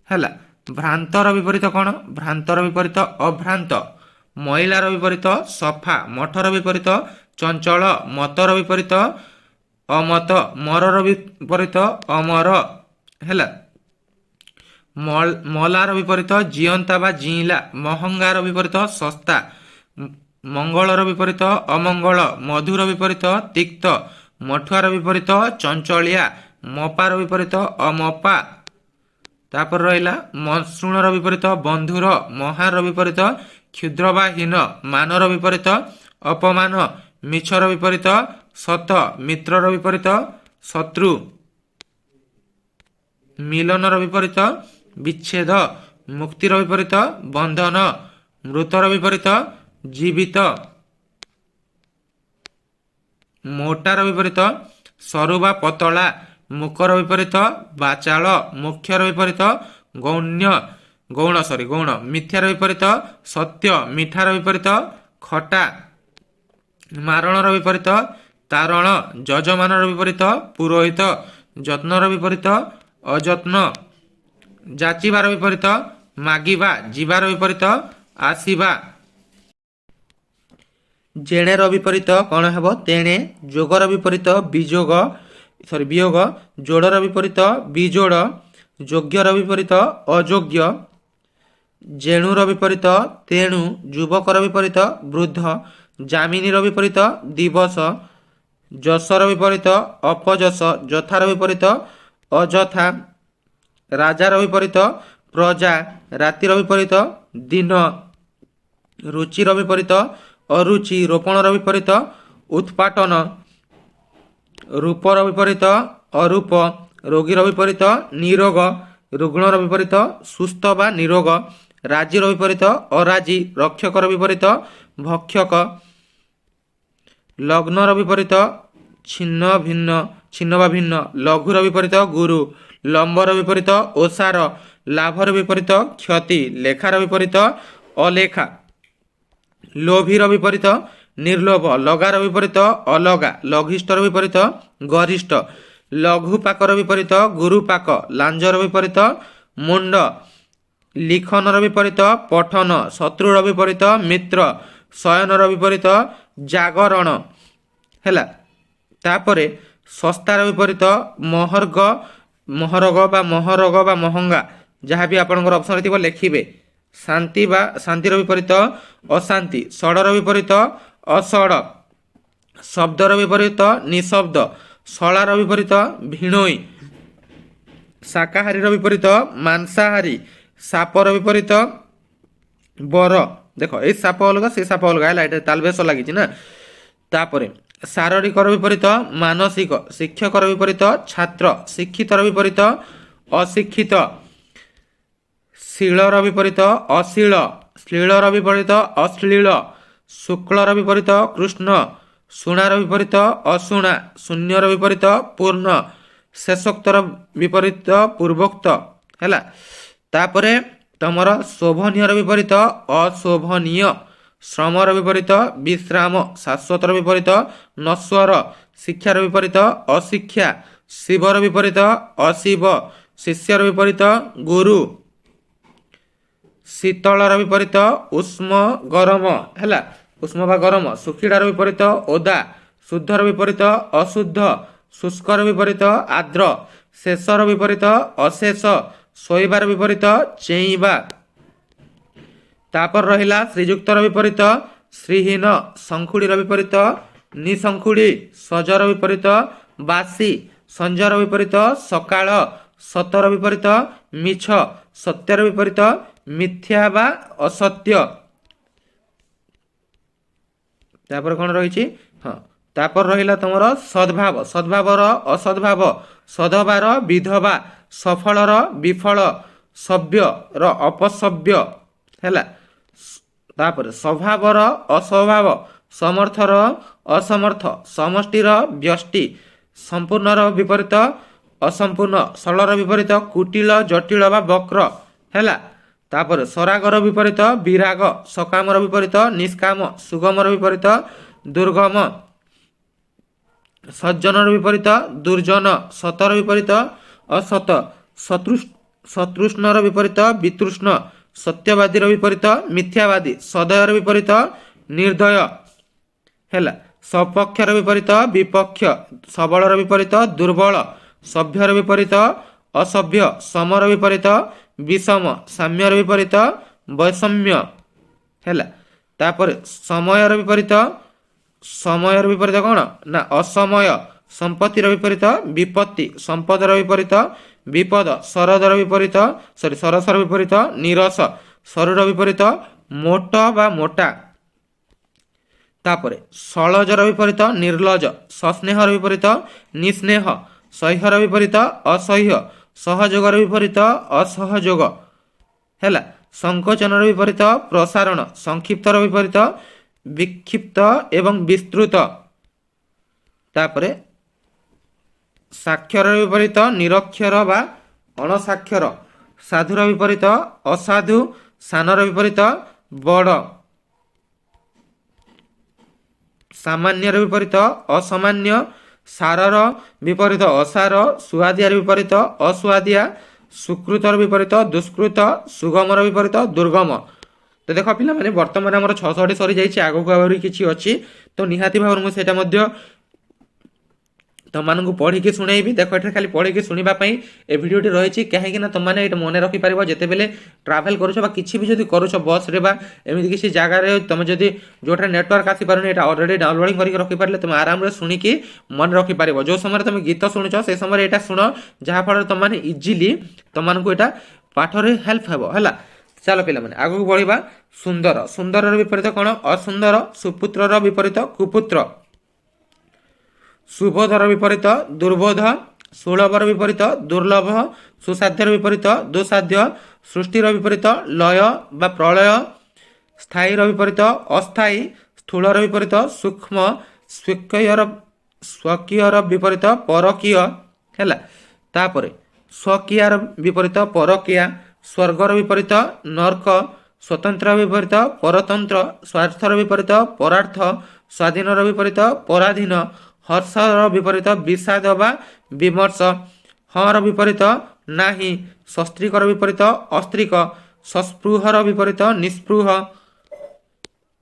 ହେଲା, ଭ୍ରାନ୍ତର ବିପରୀତ କ'ଣ, ଭ୍ରାନ୍ତର ବିପରୀତ ଅଭ୍ରାନ୍ତ, ମଇଳାର ବିପରୀତ ସଫା, ମଠର ବିପରୀତ ଚଞ୍ଚଳ, ମତର ବିପରୀତ ଅମତ, ମରର ବିପରୀତ ଅମର ହେଲା, ମଲାର ବିପରୀତ ଜିଅନ୍ତା ବା ଜିଇଲା, ମହଙ୍ଗାର ବିପରୀତ ଶସ୍ତା, ମଙ୍ଗଳର ବିପରୀତ ଅମଙ୍ଗଳ, ମଧୁର ବିପରୀତ ତିକ୍ତ, ମଠୁଆର ବିପରୀତ ଚଞ୍ଚଳିଆ, ମପାର ବିପରୀତ ଅମପା। ତାପରେ ରହିଲା ମସୃଣର ବିପରୀତ ବନ୍ଧୁର, ମହାନର ବିପରୀତ କ୍ଷୁଦ୍ର ବା ହୀନ, ମାନର ବିପରୀତ ଅପମାନ, ମିଛର ବିପରୀତ ସତ, ମିତ୍ରର ବିପରୀତ ଶତ୍ରୁ, ମିଲନର ବିପରୀତ ବିଚ୍ଛେଦ, ମୁକ୍ତିର ବିପରୀତ ବନ୍ଧନ, ମୃତର ବିପରୀତ ଜୀବିତ, ମୋଟାର ବିପରୀତ ସରୁ ବା ପତଳା, ମୁକର ବିପରୀତ ବାଚାଳ, ମୁଖ୍ୟର ବିପରୀତ ଗୌଣ, ମିଥ୍ୟାର ବିପରୀତ ସତ୍ୟ, ମିଠାର ବିପରୀତ ଖଟା, ମାରଣର ବିପରୀତ ତାରଣ, ଯଜମାନର ବିପରୀତ ପୁରୋହିତ, ଯତ୍ନର ବିପରୀତ ଅଯତ୍ନ, ଯାଚିବାର ବିପରୀତ ମାଗିବା, ଯିବାର ବିପରୀତ ଆସିବା। ଜେଣେର ବିପରୀତ କ'ଣ ହେବ ତେଣେ, ଯୋଗର ବିପରୀତ ବିଯୋଗ, ଯୋଡ଼ର ବିପରୀତ ବିଯୋଡ଼, ଯୋଗ୍ୟର ବିପରୀତ ଅଯୋଗ୍ୟ, ଜେଣୁର ବିପରୀତ ତେଣୁ, ଯୁବକର ବିପରୀତ ବୃଦ୍ଧ, ଯାମିନୀର ବିପରୀତ ଦିବସ, ଯଶର ବିପରୀତ ଅପଯଶ, ଯଥାର ବିପରୀତ ଅଯଥା, ରାଜାର ବିପରୀତ ପ୍ରଜା, ରାତିର ବିପରୀତ ଦିନ, ରୁଚିର ବିପରୀତ ଅରୁଚି, ରୋପଣର ବିପରୀତ ଉତ୍ପାଟନ, ରୂପର ବିପରୀତ ଅରୂପ, ରୋଗୀର ବିପରୀତ ନିରୋଗ, ରୁଗ୍ଣର ବିପରୀତ ସୁସ୍ଥ ବା ନିରୋଗ, ରାଜିର ବିପରୀତ ଅରାଜି, ରକ୍ଷକର ବିପରୀତ ଭକ୍ଷକ, ଲଗ୍ନର ବିପରୀତ ଛିନ୍ନ ବା ଭିନ୍ନ, ଲଘୁର ବିପରୀତ ଗୁରୁ, ଲମ୍ବର ବିପରୀତ ଓସାର, ଲାଭର ବିପରୀତ କ୍ଷତି, ଲେଖାର ବିପରୀତ ଅଲେଖା, ଲୋଭୀର ବିପରୀତ ନିର୍ଲୋଭ, ଲଗାର ବିପରୀତ ଅଲଗା, ଲଘିଷ୍ଠର ବିପରୀତ ଗରିଷ୍ଠ, ଲଘୁପାକର ବିପରୀତ ଗୁରୁପାକ, ଲାଞ୍ଜର ବିପରୀତ ମୁଣ୍ଡ, ଲିଖନର ବିପରୀତ ପଠନ, ଶତ୍ରୁର ବିପରୀତ ମିତ୍ର, ଶୟନର ବିପରୀତ ଜାଗରଣ ହେଲା। ତାପରେ ଶସ୍ତାର ବିପରୀତ ମହରଗ ବା ମହଙ୍ଗା, ଯାହା ବି ଆପଣଙ୍କର ଅପସନରେ ଥିବ ଲେଖିବେ। ଶାନ୍ତିର ବିପରୀତ ଅଶାନ୍ତି, ଷଡ଼ର ବିପରୀତ ଅଷଡ଼, ଶବ୍ଦର ବିପରୀତ ନିଶବ୍ଦ, ଶଳାର ବିପରୀତ ଭିଣୋଇ, ଶାକାହାରୀର ବିପରୀତ ମାଂସାହାରୀ, ସାପର ବିପରୀତ ବର। ଦେଖ ଏଇ ସାପ ଅଲଗା ସେ ସାପ ଅଲଗା ହେଲା, ଏଇଟା ତାଲବେଶ ଲାଗିଛି ନା। ତାପରେ ଶାରୀରିକର ବିପରୀତ ମାନସିକ, ଶିକ୍ଷକର ବିପରୀତ ଛାତ୍ର, ଶିକ୍ଷିତର ବିପରୀତ ଅଶିକ୍ଷିତ, ଶୀଳର ବିପରୀତ ଅଶୀଳ, ଶ୍ଳୀଳର ବିପରୀତ ଅଶ୍ଳୀଳ, ଶୁକ୍ଳର ବିପରୀତ କୃଷ୍ଣ, ଶୁଣାର ବିପରୀତ ଅଶୁଣା, ଶୂନ୍ୟର ବିପରୀତ ପୂର୍ଣ୍ଣ, ଶେଷୋକ୍ତର ବିପରୀତ ପୂର୍ବୋକ୍ତ ହେଲା। ତାପରେ ତମର ଶୋଭନୀୟର ବିପରୀତ ଅଶୋଭନୀୟ, ଶ୍ରମର ବିପରୀତ ବିଶ୍ରାମ, ଶାଶ୍ୱତର ବିପରୀତ ନଶ୍ୱର, ଶିକ୍ଷାର ବିପରୀତ ଅଶିକ୍ଷା, ଶିବର ବିପରୀତ ଅଶିବ, ଶିଷ୍ୟର ବିପରୀତ ଗୁରୁ, ଶୀତଳର ବିପରୀତ ଉଷ୍ମ ଗରମ ହେଲା, ଉଷ୍ମ ବା ଗରମ, ଶୁଖିଲାର ବିପରୀତ ଓଦା, ଶୁଦ୍ଧର ବିପରୀତ ଅଶୁଦ୍ଧ, ଶୁଷ୍କର ବିପରୀତ ଆର୍ଦ୍ର, ଶେଷର ବିପରୀତ ଅଶେଷ, ଶୋଇବାର ବିପରୀତ ଚେଇଁବା। ତାପରେ ରହିଲା ଶ୍ରୀଯୁକ୍ତର ବିପରୀତ ଶ୍ରୀହୀନ, ଶଙ୍ଖୁଡ଼ିର ବିପରୀତ ନିଶଙ୍ଖୁଡ଼ି, ସଜର ବିପରୀତ ବାସି, ସଞ୍ଜର ବିପରୀତ ସକାଳ, ସତର ବିପରୀତ ମିଛ, ସତ୍ୟର ବିପରୀତ ମିଥ୍ୟା ବା ଅସତ୍ୟ। ତାପରେ କ'ଣ ରହିଛି? ହଁ, ତାପରେ ରହିଲା ତମର ସଦ୍ଭାବ, ସଦ୍ଭାବର ଅସଦ୍ଭାବ, ସଧବାର ବିଧବା, ସଫଳର ବିଫଳ, ସଭ୍ୟର ଅପସଭ୍ୟ ହେଲା। ତାପରେ ସ୍ୱଭାବର ଅସ୍ୱଭାବ, ସମର୍ଥର ଅସମର୍ଥ, ସମଷ୍ଟିର ବ୍ୟଷ୍ଟି, ସମ୍ପୂର୍ଣ୍ଣର ବିପରୀତ ଅସମ୍ପୂର୍ଣ୍ଣ, ସରଳର ବିପରୀତ କୁଟିଳ ଜଟିଳ ବା ବକ୍ର ହେଲା। ତାପରେ ସରାଗର ବିପରୀତ ବିରାଗ, ସକାମର ବିପରୀତ ନିଷ୍କାମ, ସୁଗମର ବିପରୀତ ଦୁର୍ଗମ, ସଜ୍ଜନର ବିପରୀତ ଦୁର୍ଜନ, ସତର ବିପରୀତ ଅସତ, ସତୃଷ୍ଣର ବିପରୀତ ବିତୃଷ୍ଣ, ସତ୍ୟବାଦୀର ବିପରୀତ ମିଥ୍ୟାବାଦୀ, ସଦୟର ବିପରୀତ ନିର୍ଦୟ ହେଲା। ସପକ୍ଷର ବିପରୀତ ବିପକ୍ଷ, ସବଳର ବିପରୀତ ଦୁର୍ବଳ, ସଭ୍ୟର ବିପରୀତ ଅସଭ୍ୟ, ସମର ବିପରୀତ ବିଷମ, ସାମ୍ୟର ବିପରୀତ ବୈଷମ୍ୟ ହେଲା। ତାପରେ ସମୟର ବିପରୀତ କ'ଣ ନା ଅସମୟ, ସମ୍ପତ୍ତିର ବିପରୀତ ବିପତ୍ତି, ସମ୍ପଦର ବିପରୀତ ବିପଦ, ସରସର ବିପରୀତ ନିରସ, ସରୁର ବିପରୀତ ମୋଟ ବା ମୋଟା। ତାପରେ ସଳଜର ବିପରୀତ ନିର୍ଲଜ, ସସ୍ନେହର ବିପରୀତ ନିସ୍ନେହ, ସହ୍ୟର ବିପରୀତ ଅସହ୍ୟ, ସହଯୋଗର ବିପରୀତ ଅସହଯୋଗ ହେଲା। ସଂକୋଚନର ବିପରୀତ ପ୍ରସାରଣ, ସଂକ୍ଷିପ୍ତର ବିପରୀତ ବିକ୍ଷିପ୍ତ ଏବଂ ବିସ୍ତୃତ। ତାପରେ ସାକ୍ଷର ବିପରୀତ ନିରକ୍ଷର ବା ଅଣସାକ୍ଷର, ସାଧୁର ବିପରୀତ ଅସାଧୁ, ସାନର ବିପରୀତ ବଡ଼, ସାମାନ୍ୟର ବିପରୀତ ଅସାମାନ୍ୟ, ସାରର ବିପରୀତ ଅସାର, ସୁଆଦିଆର ବିପରୀତ ଅସୁଆଦିଆ, ସୁକୃତର ବିପରୀତ ଦୁଷ୍କୃତ, ସୁଗମର ବିପରୀତ ଦୁର୍ଗମ। ତ ଦେଖ ପିଲାମାନେ ବର୍ତ୍ତମାନ ଆମର 600ଟି ସରିଯାଇଛି, ଆଗକୁ ଆହୁରି କିଛି ଅଛି, ତ ନିହାତି ଭାବରେ ମୁଁ ସେଇଟା ମଧ୍ୟ ତୁମମାନଙ୍କୁ ପଢ଼ିକି ଶୁଣେଇବି। ଦେଖ ଏଠାରେ ଖାଲି ପଢ଼ିକି ଶୁଣିବା ପାଇଁ ଏ ଭିଡ଼ିଓଟି ରହିଛି, କାହିଁକିନା ତୁମମାନେ ଏଇଟା ମନେ ରଖିପାରିବ ଯେତେବେଳେ ଟ୍ରାଭେଲ୍ କରୁଛ ବା କିଛି ବି ଯଦି କରୁଛ ବସ୍ରେ ବା ଏମିତି କିଛି ଜାଗାରେ, ତୁମେ ଯଦି ଯେଉଁଠାରେ ନେଟୱାର୍କ ଆସିପାରୁନି ଏଇଟା ଅଲରେଡ଼ି ଡାଉନଲୋଡ଼ିଂ କରିକି ରଖିପାରିଲେ ତୁମେ ଆରାମରେ ଶୁଣିକି ମନେ ରଖିପାରିବ। ଯେଉଁ ସମୟରେ ତୁମେ ଗୀତ ଶୁଣୁଛ ସେ ସମୟରେ ଏଇଟା ଶୁଣ, ଯାହାଫଳରେ ତୁମମାନେ ଇଜିଲି ତୁମମାନଙ୍କୁ ଏଇଟା ପାଠରେ ହେଲ୍ପ ହେବ ହେଲା। ଚାଲ ପିଲାମାନେ ଆଗକୁ ବଢ଼ିବା। ସୁନ୍ଦର, ସୁନ୍ଦରର ବିପରୀତ କ'ଣ ଅସୁନ୍ଦର, ସୁପୁତ୍ରର ବିପରୀତ କୁପୁତ୍ର, ସୁବୋଧର ବିପରୀତ ଦୁର୍ବୋଧ, ସୁଲଭର ବିପରୀତ ଦୁର୍ଲଭ, ସୁସାଧ୍ୟର ବିପରୀତ ଦୁଃସାଧ୍ୟ, ସୃଷ୍ଟିର ବିପରୀତ ଲୟ ବା ପ୍ରଳୟ, ସ୍ଥାୟୀର ବିପରୀତ ଅସ୍ଥାୟୀ, ସ୍ଥୂଳର ବିପରୀତ ସୂକ୍ଷ୍ମ, ସ୍ୱକୀୟର ବିପରୀତ ପରକୀୟ ହେଲା। ତାପରେ ସ୍ୱକୀୟାର ବିପରୀତ ପରକୀୟା, ସ୍ୱର୍ଗର ବିପରୀତ ନର୍କ, ସ୍ୱତନ୍ତ୍ର ବିପରୀତ ପରତନ୍ତ୍ର, ସ୍ୱାର୍ଥର ବିପରୀତ ପରାର୍ଥ, ସ୍ୱାଧୀନର ବିପରୀତ ପରାଧୀନ, ହର୍ଷର ବିପରୀତ ବିଷାଦ ବା ବିମର୍ଷ, ହଁର ବିପରୀତ ନାହିଁ, ସସ୍ତ୍ରୀକର ବିପରୀତ ଅସ୍ତ୍ରୀକ, ସସ୍ପୃହର ବିପରୀତ ନିସ୍ପୃହ,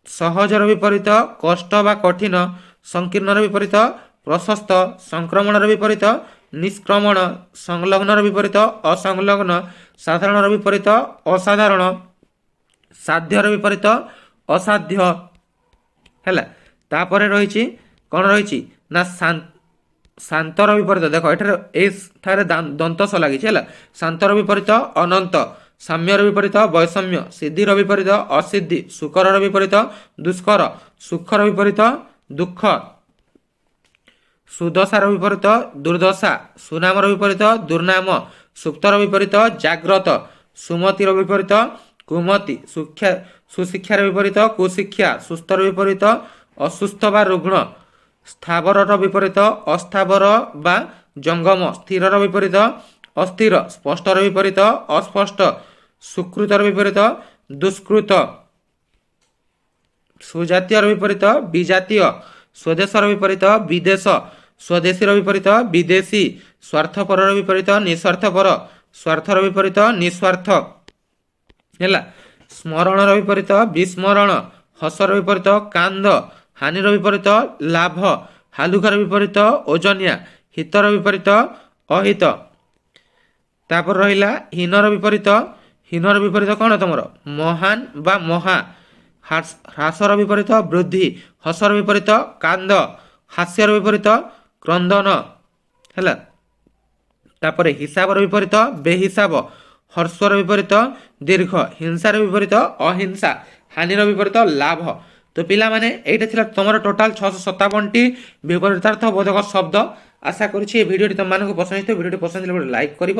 ସହଜର ବିପରୀତ କଷ୍ଟ ବା କଠିନ, ସଂକୀର୍ଣ୍ଣର ବିପରୀତ ପ୍ରଶସ୍ତ, ସଂକ୍ରମଣର ବିପରୀତ ନିଷ୍କ୍ରମଣ, ସଂଲଗ୍ନର ବିପରୀତ ଅସଂଲଗ୍ନ, ସାଧାରଣର ବିପରୀତ ଅସାଧାରଣ, ସାଧ୍ୟର ବିପରୀତ ଅସାଧ୍ୟ ହେଲା। ତାପରେ ରହିଛି କ'ଣ ରହିଛି ନା ଶାନ୍ତର ବିପରୀତ, ଦେଖ ଏଠାରେ ଦନ୍ତସ ଲାଗିଛି ହେଲା। ଶାନ୍ତର ବିପରୀତ ଅନନ୍ତ, ସାମ୍ୟର ବିପରୀତ ବୈଷମ୍ୟ, ସିଦ୍ଧିର ବିପରୀତ ଅସିଦ୍ଧି, ସୁକରର ବିପରୀତ ଦୁଷ୍କର, ସୁଖର ବିପରୀତ ଦୁଃଖ, ସୁଦଶାର ବିପରୀତ ଦୁର୍ଦଶା, ସୁନାମର ବିପରୀତ ଦୁର୍ନାମ, ସୁପ୍ତର ବିପରୀତ ଜାଗ୍ରତ, ସୁମତିର ବିପରୀତ କୁମତି, ସୁଶିକ୍ଷାର ବିପରୀତ କୁଶିକ୍ଷା, ସୁସ୍ଥର ବିପରୀତ ଅସୁସ୍ଥ ବା ରୁଗ୍ଣ, ସ୍ଥାବରର ବିପରୀତ ଅସ୍ଥାବର ବା ଜଙ୍ଗମ, ସ୍ଥିରର ବିପରୀତ ଅସ୍ଥିର, ସ୍ପଷ୍ଟର ବିପରୀତ ଅସ୍ପଷ୍ଟ, ସୁକୃତର ବିପରୀତ ଦୁଷ୍କୃତ, ସୁଜାତୀୟର ବିପରୀତ ବିଜାତୀୟ, ସ୍ୱଦେଶର ବିପରୀତ ବିଦେଶ, ସ୍ୱଦେଶୀର ବିପରୀତ ବିଦେଶୀ, ସ୍ୱାର୍ଥପରର ବିପରୀତ ନିଃସ୍ୱାର୍ଥପର, ସ୍ୱାର୍ଥର ବିପରୀତ ନିଃସ୍ୱାର୍ଥ ହେଲା। ସ୍ମରଣର ବିପରୀତ ବିସ୍ମରଣ, ହସର ବିପରୀତ କାନ୍ଦ, ହାନିର ବିପରୀତ ଲାଭ, ହାଲୁକାର ବିପରୀତ ଓଜନିଆ, ହିତର ବିପରୀତ ଅହିତ। ତାପରେ ରହିଲା ହୀନର ବିପରୀତ କ'ଣ ତମର ମହାନ ବା ମହା, ହ୍ରାସର ବିପରୀତ ବୃଦ୍ଧି, ହସର ବିପରୀତ କାନ୍ଦ, ହାସ୍ୟର ବିପରୀତ କ୍ରନ୍ଦନ ହେଲା। ତାପରେ ହିସାବର ବିପରୀତ ବେହିସାବ, ହର୍ଷର ବିପରୀତ ଦୀର୍ଘ, ହିଂସାର ବିପରୀତ ଅହିଂସା, ହାନିର ବିପରୀତ ଲାଭ। ତ ପିଲାମାନେ এইটা ଥିଲା তোমার টোটাল 657টি বিপরীতার্থ বোধক শব্দ। আশা করছি এই ভিডিওটি তোমাকে পছন্দ হয়েছে। ভিডিওটি পছন্দ হলে লাইক করিব,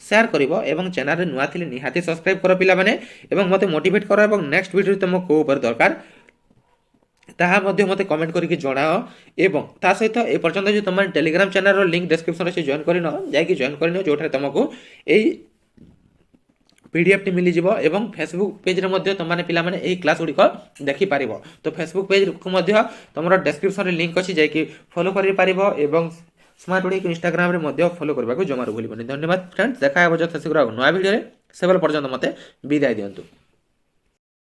শেয়ার করিব এবং চ্যানেলে নূয়া থিলে নিহাতি সবসক্রাইব কর পিলামানে এবং মতে মোটিভেট কর এবং নেক্সট ভিডিও তোমাকে কেউ উপরে দরকার তাহা মধ্যে মতে কমেন্ট করিকি জଣାଅ এবং তা সহিত এ পর্যন্ত যদি তোমার টেলিগ্রাম চ্যানেলর লিঙ্ক ডেসক্রিপশন আছে জয়েন করিন, যাইকি জয়েন করিন যেটারে তোমাকে এই পিডিএফটি মিলিଯିବ ଏବଂ ଫେସବୁକ୍ ପେଜ୍ରେ ମଧ୍ୟ ତୁମମାନେ ପିଲାମାନେ ଏହି କ୍ଲାସ୍ ଗୁଡ଼ିକ ଦେଖିପାରିବ। ତ ଫେସବୁକ୍ ପେଜ୍କୁ ମଧ୍ୟ ତୁମର ଡେସ୍କ୍ରିପସନ୍ରେ ଲିଙ୍କ୍ ଅଛି, ଯାଇକି ଫଲୋ କରିପାରିବ ଏବଂ ସ୍ମାର୍ଟ ଓଡ଼ିଆକୁ ଇନଷ୍ଟାଗ୍ରାମରେ ମଧ୍ୟ ଫଲୋ କରିବାକୁ ଜମାରୁ ଭୁଲିବନି। ଧନ୍ୟବାଦ ଫ୍ରେଣ୍ଡସ୍, ଦେଖା ହେବ ଯଥା ଶୀଘ୍ର ନୂଆ ଭିଡ଼ିଓରେ। ସେବେଳ ପର୍ଯ୍ୟନ୍ତ ମୋତେ ବିଦାୟ ଦିଅନ୍ତୁ।